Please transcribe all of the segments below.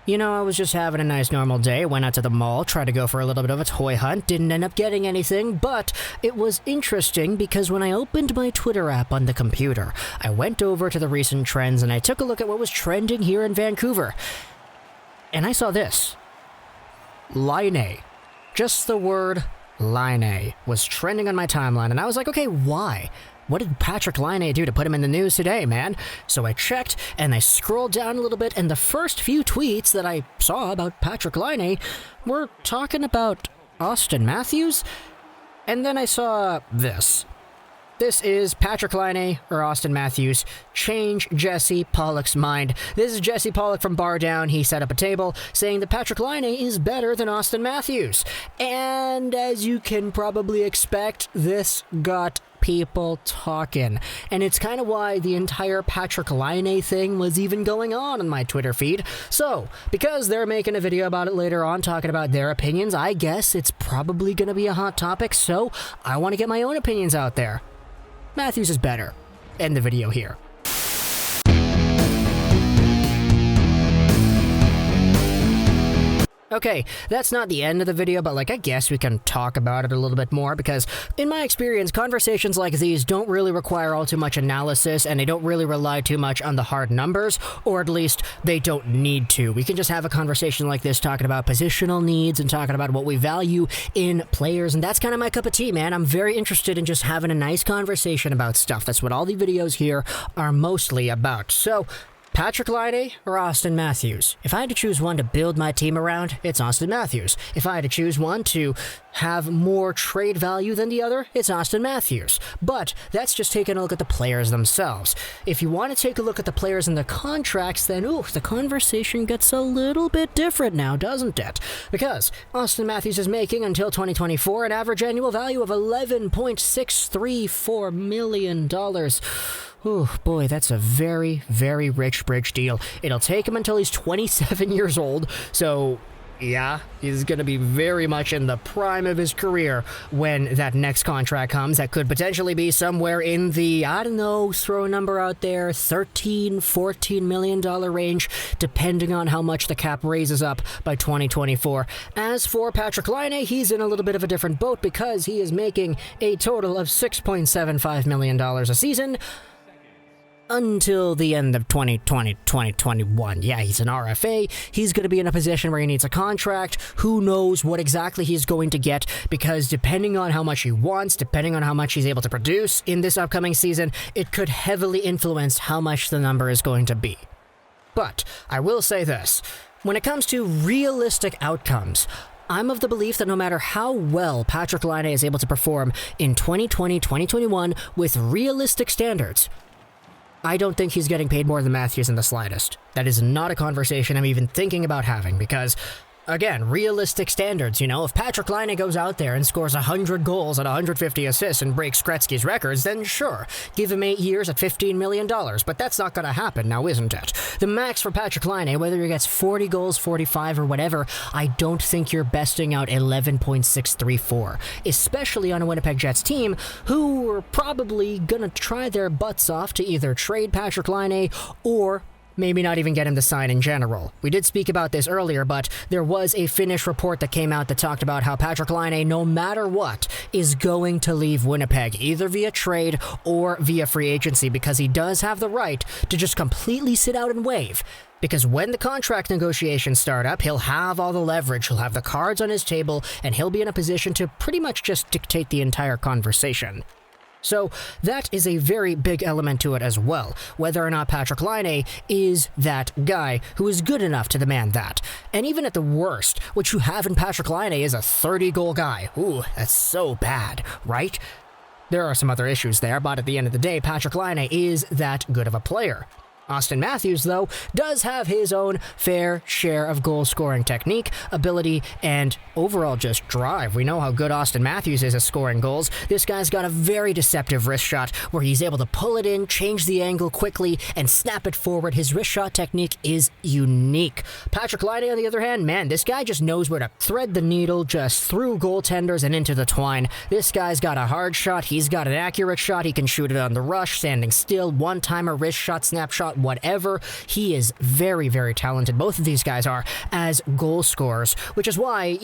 I was just having a nice normal day, went out to the mall, tried to go for a little bit of a toy hunt, didn't end up getting anything, but it was interesting because when I opened my Twitter app on the computer, I went over to the recent trends and I took a look at what was trending here in Vancouver. And I saw this. Laine. Just the word Laine was trending on my timeline, and I was like, okay, why? What did Patrik Laine do to put him in the news today, man? So I checked, and I scrolled down a little bit, and the first few tweets that I saw about Patrik Laine were talking about Auston Matthews, and then I saw this. This is Patrik Laine or Auston Matthews. Change Jesse Pollock's mind. This is Jesse Pollock from Bar Down. He set up a table saying that Patrik Laine is better than Auston Matthews. And as you can probably expect, this got people talking. And it's kind of why the entire Patrik Laine thing was even going on my Twitter feed. So, because they're making a video about it later on, talking about their opinions, I guess it's probably going to be a hot topic, so I want to get my own opinions out there. Matthews is better. End the video here. Okay, that's not the end of the video, but I guess we can talk about it a little bit more because, in my experience, conversations like these don't really require all too much analysis and they don't really rely too much on the hard numbers, or at least they don't need to. We can just have a conversation like this talking about positional needs and talking about what we value in players, and that's kind of my cup of tea, man. I'm very interested in just having a nice conversation about stuff. That's what all the videos here are mostly about. So, Patrik Laine or Auston Matthews? If I had to choose one to build my team around, it's Auston Matthews. If I had to choose one to have more trade value than the other, it's Auston Matthews. But that's just taking a look at the players themselves. If you want to take a look at the players and the contracts, then the conversation gets a little bit different now, doesn't it? Because Auston Matthews is making, until 2024, an average annual value of $11.634 million. Oh boy, that's a very, very rich bridge deal. It'll take him until he's 27 years old, so yeah, he's going to be very much in the prime of his career when that next contract comes. That could potentially be somewhere in the, I don't know, throw a number out there, $13-14 million range, depending on how much the cap raises up by 2024. As for Patrik Laine, he's in a little bit of a different boat because he is making a total of $6.75 million a season, until the end of 2020-2021. Yeah, he's an RFA. He's going to be in a position where he needs a contract. Who knows what exactly he's going to get, because depending on how much he wants, depending on how much he's able to produce in this upcoming season, it could heavily influence how much the number is going to be. But I will say this. When it comes to realistic outcomes, I'm of the belief that no matter how well Patrik Laine is able to perform in 2020-2021 with realistic standards, I don't think he's getting paid more than Matthews in the slightest. That is not a conversation I'm even thinking about having because, again, realistic standards, if Patrik Laine goes out there and scores 100 goals and 150 assists and breaks Gretzky's records, then sure, give him 8 years at $15 million, but that's not going to happen now, isn't it? The max for Patrik Laine, whether he gets 40 goals, 45, or whatever, I don't think you're besting out 11.634, especially on a Winnipeg Jets team who are probably going to try their butts off to either trade Patrik Laine or maybe not even get him to sign in general. We did speak about this earlier, but there was a Finnish report that came out that talked about how Patrik Laine, no matter what, is going to leave Winnipeg, either via trade or via free agency, because he does have the right to just completely sit out and waive. Because when the contract negotiations start up, he'll have all the leverage, he'll have the cards on his table, and he'll be in a position to pretty much just dictate the entire conversation. So that is a very big element to it as well, whether or not Patrik Laine is that guy who is good enough to demand that. And even at the worst, what you have in Patrik Laine is a 30-goal guy. Ooh, that's so bad, right? There are some other issues there, but at the end of the day, Patrik Laine is that good of a player. Auston Matthews, though, does have his own fair share of goal-scoring technique, ability, and overall just drive. We know how good Auston Matthews is at scoring goals. This guy's got a very deceptive wrist shot where he's able to pull it in, change the angle quickly, and snap it forward. His wrist shot technique is unique. Patrik Laine, on the other hand, man, this guy just knows where to thread the needle just through goaltenders and into the twine. This guy's got a hard shot. He's got an accurate shot. He can shoot it on the rush, standing still, one-timer, wrist shot, snapshot, whatever. He is very, very talented. Both of these guys are as goal scorers, which is why,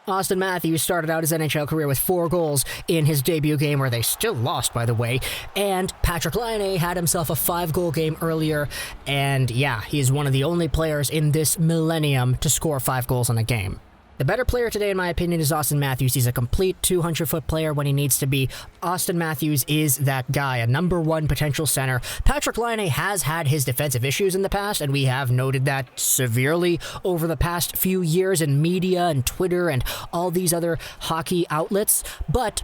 Auston Matthews started out his NHL career with 4 goals in his debut game, where they still lost, by the way. And Patrik Laine had himself a 5-goal game earlier. And yeah, he's one of the only players in this millennium to score 5 goals in a game. The better player today, in my opinion, is Auston Matthews. He's a complete 200-foot player when he needs to be. Auston Matthews is that guy, a number 1 potential center. Patrik Laine has had his defensive issues in the past, and we have noted that severely over the past few years in media and Twitter and all these other hockey outlets. But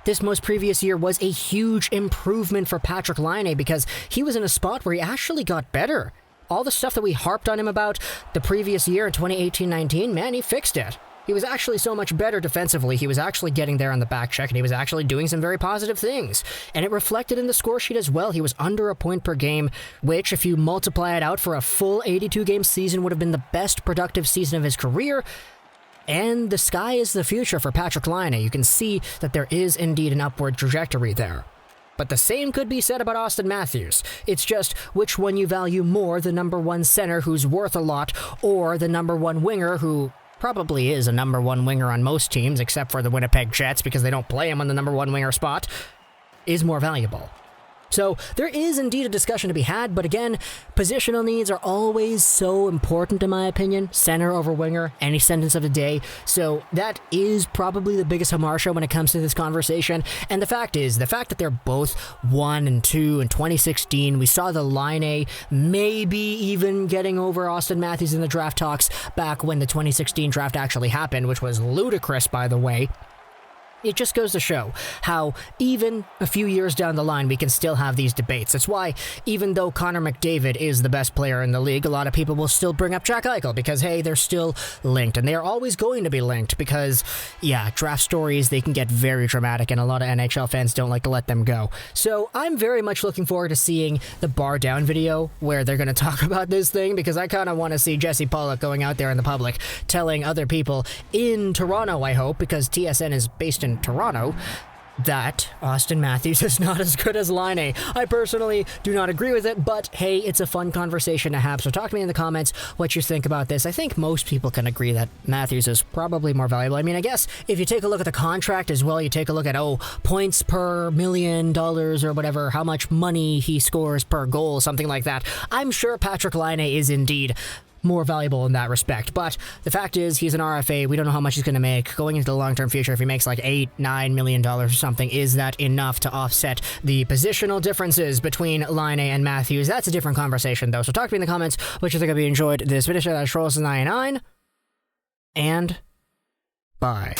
this most previous year was a huge improvement for Patrik Laine because he was in a spot where he actually got better. All the stuff that we harped on him about the previous year in 2018-19, man, he fixed it. He was actually so much better defensively. He was actually getting there on the back check, and he was actually doing some very positive things. And it reflected in the score sheet as well. He was under a point per game, which, if you multiply it out for a full 82-game season, would have been the best productive season of his career. And the sky is the future for Patrik Laine. You can see that there is indeed an upward trajectory there. But the same could be said about Auston Matthews. It's just which one you value more, the number 1 center who's worth a lot, or the number 1 winger who probably is a number 1 winger on most teams, except for the Winnipeg Jets because they don't play him on the number 1 winger spot, is more valuable. So there is indeed a discussion to be had, but again, positional needs are always so important in my opinion. Center over winger, any sentence of the day. So that is probably the biggest hamartia when it comes to this conversation. And the fact that they're both 1 and 2 in 2016, we saw the Laine maybe even getting over Auston Matthews in the draft talks back when the 2016 draft actually happened, which was ludicrous, by the way. It just goes to show how even a few years down the line, we can still have these debates. That's why, even though Connor McDavid is the best player in the league, a lot of people will still bring up Jack Eichel because, hey, they're still linked. And they are always going to be linked because, yeah, draft stories, they can get very dramatic, and a lot of NHL fans don't like to let them go. So I'm very much looking forward to seeing the Bar Down video where they're going to talk about this thing, because I kind of want to see Jesse Pollock going out there in the public telling other people in Toronto, I hope, because TSN is based in Toronto, that Auston Matthews is not as good as Laine. I personally do not agree with it, but hey, it's a fun conversation to have. So talk to me in the comments what you think about this. I think most people can agree that Matthews is probably more valuable. I mean, I guess if you take a look at the contract as well, you take a look at, points per $1 million or whatever, how much money he scores per goal, something like that. I'm sure Patrik Laine is indeed more valuable in that respect. But the fact is, he's an RFA. We don't know how much he's going to make. Going into the long-term future, if he makes like $8-9 million or something, is that enough to offset the positional differences between Laine and Matthews? That's a different conversation, though. So talk to me in the comments what you think. If you enjoyed this video, that's Trolls99, and bye.